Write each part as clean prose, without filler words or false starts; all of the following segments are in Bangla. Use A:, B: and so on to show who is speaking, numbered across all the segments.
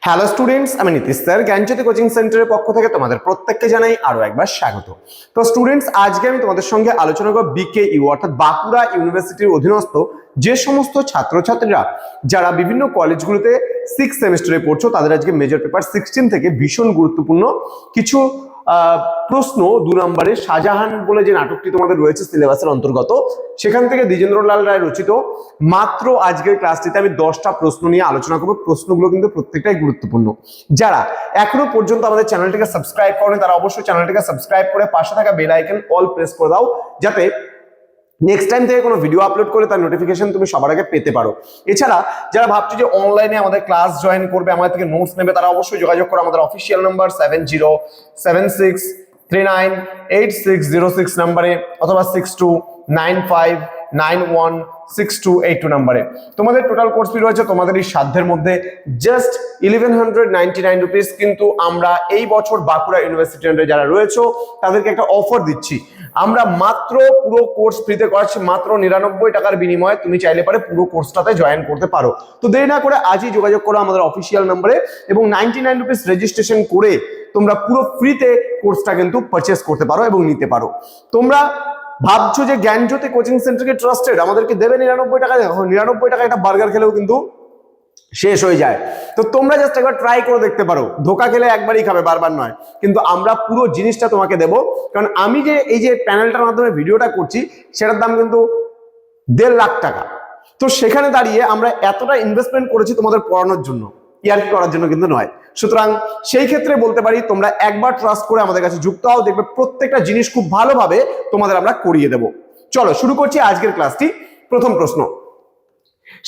A: হ্যালো স্টুডেন্টস, আমি নীতিশ স্যার জ্ঞানজ্যোতি কোচিং সেন্টারের পক্ষ থেকে তোমাদের প্রত্যেককে জানাই আরো একবার স্বাগত। তো স্টুডেন্টস, আজকে আমি তোমাদের সঙ্গে আলোচনা করব বিকেইউ অর্থাৎ বাঁকুড়া ইউনিভার্সিটির অধীনস্থ যে সমস্ত ছাত্রছাত্রীরা যারা বিভিন্ন কলেজগুলোতে 6 সেমিস্টারে পড়ছো, তাদের আজকে মেজর পেপার 16 থেকে ভীষণ গুরুত্বপূর্ণ কিছু প্রশ্ন 2 নম্বরের শাহজাহান বলে যে নাটকটি তোমাদের রয়েছে সিলেবাসের অন্তর্গত, সেখান থেকে দ্বিজেন্দ্রলাল রায় রচিত মাত্র আজকের ক্লাসটিতে আমি 10টা প্রশ্ন নিয়ে আলোচনা করব। প্রশ্নগুলো কিন্তু প্রত্যেকটাই গুরুত্বপূর্ণ। যারা এখনো পর্যন্ত আমাদের চ্যানেলটিকে সাবস্ক্রাইব করেনি তারা অবশ্যই চ্যানেলটিকে সাবস্ক্রাইব করে পাশে থাকা বেল আইকন অল প্রেস করে দাও, যাতে নেক্সট টাইম থেকে কোনো ভিডিও আপলোড করে তার নোটিফিকেশন তুমি সবার আগে পেতে পারো। এছাড়া যারা ভাবছো যে অনলাইনে আমাদের ক্লাস জয়েন করবে, আমাদের থেকে নোটস নেবে, তারা অবশ্যই যোগাযোগ করো আমাদের অফিসিয়াল নাম্বার 7076398606 নাম্বারে অথবা 6295916282 নাম্বারে। তোমাদের টোটাল কোর্স ফি রয়েছে তোমাদের এই সাধ্যের মধ্যে জাস্ট 1199 রুপিস। কিন্তু আমরা এই বছর বাঁকুড়া ইউনিভার্সিটি যারা রয়েছে তাদেরকে একটা অফার দিচ্ছি। আমরা মাত্র পুরো কোর্স ফ্রিতে করাচ্ছি মাত্র 99 টাকার বিনিময়ে। তুমি চাইলে পারে পুরো কোর্সটাতে জয়েন করতে পারো। তো দেরি না করে আজই যোগাযোগ করো আমাদের অফিসিয়াল নম্বরে এবং 99 রুপিস রেজিস্ট্রেশন করে তোমরা পুরো ফ্রিতে কোর্সটা কিন্তু পারচেস করতে পারো এবং নিতে পারো। তোমরা ভাবছো যে জ্ঞানজ্যোতি কোচিং সেন্টারকে ট্রাস্টেড, আমাদেরকে দেবে 99 টাকা। দেখো 99 টাকা একটা বার্গার খেলেও কিন্তু শেষ হয়ে যায়। তো তোমরা জাস্ট একবার ট্রাই করে দেখতে পারো। ধোকা খেলে একবারই খাবে, বারবার নয়। কিন্তু আমরা পুরো জিনিসটা তোমাকে দেবো, কারণ আমি যে এই যে প্যানেলটার মাধ্যমে ভিডিওটা করছি সেটার দাম কিন্তু 1.5 লাখ টাকা। তো সেখানে দাঁড়িয়ে আমরা এতটা ইনভেস্টমেন্ট করেছি তোমাদের পড়ানোর জন্য, ইয়ার্কি করার জন্য কিন্তু নয়। সুতরাং সেই ক্ষেত্রে বলতে পারি তোমরা একবার ট্রাস্ট করে আমাদের কাছে যুক্ত হও, দেখবে প্রত্যেকটা জিনিস খুব ভালোভাবে তোমাদের আমরা করিয়ে দেবো। চলো শুরু করছি আজকের ক্লাসটি। প্রথম প্রশ্ন,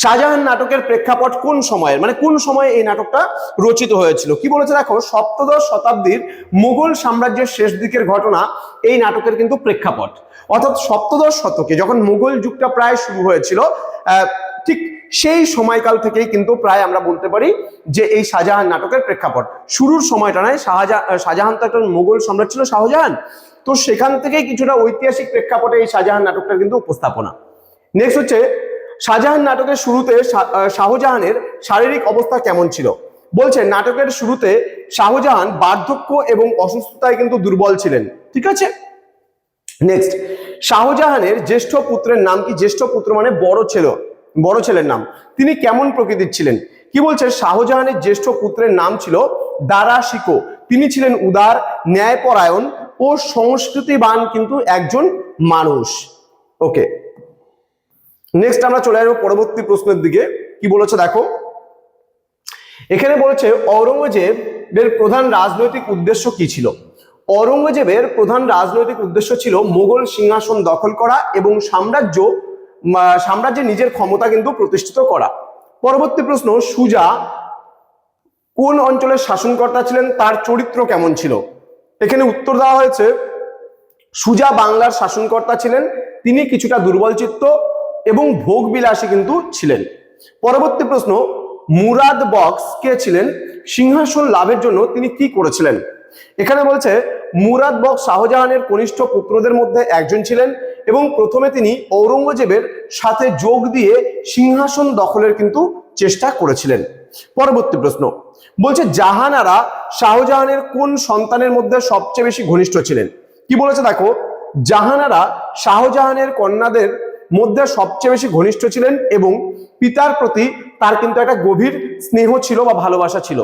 A: শাহজাহান নাটকের প্রেক্ষাপট কোন সময়ের, মানে কোন সময়ে এই নাটকটা রচিত হয়েছিল? কি বলেছে দেখো, সপ্তদশ শতাব্দীর মুঘল সাম্রাজ্যের শেষ দিকের ঘটনা এই নাটকের কিন্তু প্রেক্ষাপট। অর্থাৎ সপ্তদশ শতকে যখন মুঘল যুগটা প্রায় শুরু হয়েছিল, ঠিক সেই সময়কাল থেকেই কিন্তু প্রায় আমরা বলতে পারি যে এই শাহজাহান নাটকের প্রেক্ষাপট। শুরুর সময়টা নয়, শাহজাহান তো একটা মুঘল সম্রাট ছিল শাহজাহান, তো সেখান থেকেই কিছুটা ঐতিহাসিক প্রেক্ষাপটে এই শাহজাহান নাটকটার কিন্তু উপস্থাপনা। নেক্সট হচ্ছে, শাহজাহান নাটকের শুরুতে শাহজাহানের শারীরিক অবস্থা কেমন ছিল? বলছে নাটকের শুরুতে শাহজাহান বার্ধক্য এবং অসুস্থতায় কিন্তু দুর্বল ছিলেন। ঠিক আছে। নেক্সট, শাহজাহানের জ্যেষ্ঠ পুত্রের নাম কি? জ্যেষ্ঠ পুত্র মানে বড় ছেলের নাম। তিনি কেমন প্রকৃতির ছিলেন? কি বলছে, শাহজাহানের জ্যেষ্ঠ পুত্রের নাম ছিল দারা শিকো। তিনি ছিলেন উদার, ন্যায়পরায়ণ ও সংস্কৃতিবান কিন্তু একজন মানুষ। ওকে, নেক্সট আমরা চলে আসবো পরবর্তী প্রশ্নের দিকে। কি বলেছে দেখো, এখানে বলেছে ঔরঙ্গজেবের প্রধান রাজনৈতিক উদ্দেশ্য কি ছিল? ঔরঙ্গজেবের প্রধান রাজনৈতিক উদ্দেশ্য ছিল মোগল সিংহাসন দখল করা এবং সাম্রাজ্যে নিজের ক্ষমতা কিন্তু প্রতিষ্ঠিত করা। পরবর্তী প্রশ্ন, সুজা কোন অঞ্চলের শাসনকর্তা ছিলেন, তার চরিত্র কেমন ছিল? এখানে উত্তর দেওয়া হয়েছে সুজা বাংলার শাসনকর্তা ছিলেন, তিনি কিছুটা দুর্বলচিত্ত এবং ভোগবিলাসী কিন্তু ছিলেন। পরবর্তী প্রশ্ন, মুরাদ বক্স কে ছিলেন? সিংহাসন লাভের জন্য তিনি কি করেছিলেন? এখানে বলছে মুরাদ বক্স শাহজাহানের কনিষ্ঠ পুত্রদের মধ্যে একজন ছিলেন এবং প্রথমে তিনি ঔরঙ্গজেবের সাথে যোগ দিয়ে সিংহাসন দখলের কিন্তু চেষ্টা করেছিলেন। পরবর্তী প্রশ্ন, বলছে জাহানারা শাহজাহানের কোন সন্তানের মধ্যে সবচেয়ে বেশি ঘনিষ্ঠ ছিলেন? কি বলেছে দেখো, জাহানারা শাহজাহানের কন্যাদের মধ্যে সবচেয়ে বেশি ঘনিষ্ঠ ছিলেন এবং পিতার প্রতি তার কিন্তু একটা গভীর স্নেহ ছিল বা ভালোবাসা ছিল।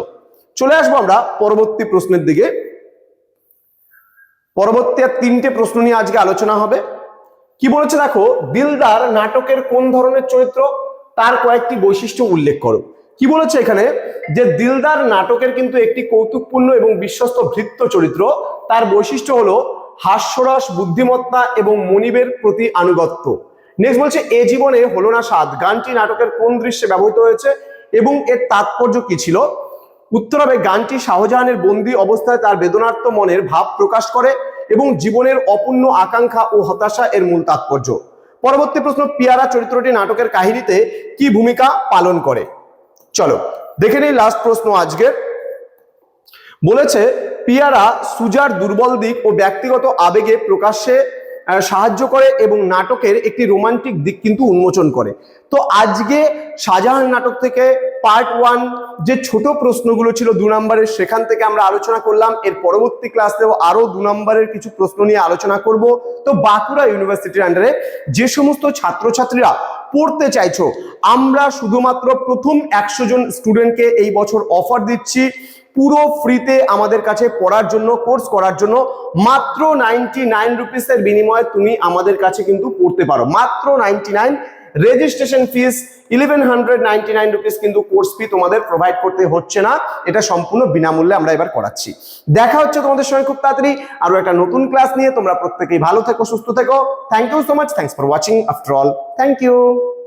A: চলে আসবো আমরা পরবর্তী প্রশ্নের দিকে। পরবর্তী আর 3টে প্রশ্ন নিয়ে আজকে আলোচনা হবে। কি বলেছে দেখো, দিলদার নাটকের কোন ধরনের চরিত্র, তার কয়েকটি বৈশিষ্ট্য উল্লেখ করো। কি বলেছে এখানে, যে দিলদার নাটকের কিন্তু একটি কৌতুকপূর্ণ এবং বিশ্বস্ত ভৃত্য চরিত্র। তার বৈশিষ্ট্য হলো হাস্যরস, বুদ্ধিমত্তা এবং মনিবের প্রতি আনুগত্য। নেক্সট বলছে, এ জীবনে হলো না স্বাদ গানটি নাটকের কোন দৃশ্যে ব্যবহৃত হয়েছে এবং এর তাৎপর্য কি ছিল? উত্তর হবে, গানটি শাহজাহানের বন্দী অবস্থায় তার বেদনার্ত মনের ভাব প্রকাশ করে এবং জীবনের অপূর্ণ আকাঙ্ক্ষা ও হতাশা এর মূল তাৎপর্য। পরবর্তী প্রশ্ন, পিয়ারা চরিত্রটি নাটকের কাহিনীতে কি ভূমিকা পালন করে? চলো দেখে নেই লাস্ট প্রশ্ন আজকের। বলেছে পিয়ারা সুজার দুর্বল দিক ও ব্যক্তিগত আবেগে প্রকাশ্যে সাহায্য করে এবং নাটকের একটি রোমান্টিক দিক কিন্তু উন্মোচন করে। তো আজকে শাহজাহান নাটক থেকে পার্ট 1 যে ছোট প্রশ্নগুলো ছিল 2 নম্বরের, সেখান থেকে আমরা আলোচনা করলাম। এর পরবর্তী ক্লাসেও আরো 2 নম্বরের কিছু প্রশ্ন নিয়ে আলোচনা করব। তো বাঁকুড়া ইউনিভার্সিটির আন্ডারে যে সমস্ত ছাত্রছাত্রীরা পড়তে চাইছো, আমরা শুধুমাত্র প্রথম 100 জন স্টুডেন্টকে এই বছর অফার দিচ্ছি পুরো ফ্রিতে আমাদের কাছে পড়ার জন্য, কোর্স করার জন্য। মাত্র 99 রুপিসের বিনিময়ে তুমি আমাদের কাছে কিন্তু পড়তে পারো, মাত্র 99। রেজিস্ট্রেশন ফিস 1199 রুপিস কিন্তু কোর্স ফি তোমাদের প্রোভাইড করতে হচ্ছে না, এটা সম্পূর্ণ বিনামূল্যে আমরা এবার করাচ্ছি। দেখা হচ্ছে তোমাদের সঙ্গে খুব তাড়াতাড়ি আরো একটা নতুন ক্লাস নিয়ে। তোমরা প্রত্যেকেই ভালো থেকো, সুস্থ থেকো। Thank you so much, thanks for watching. After all, thank you.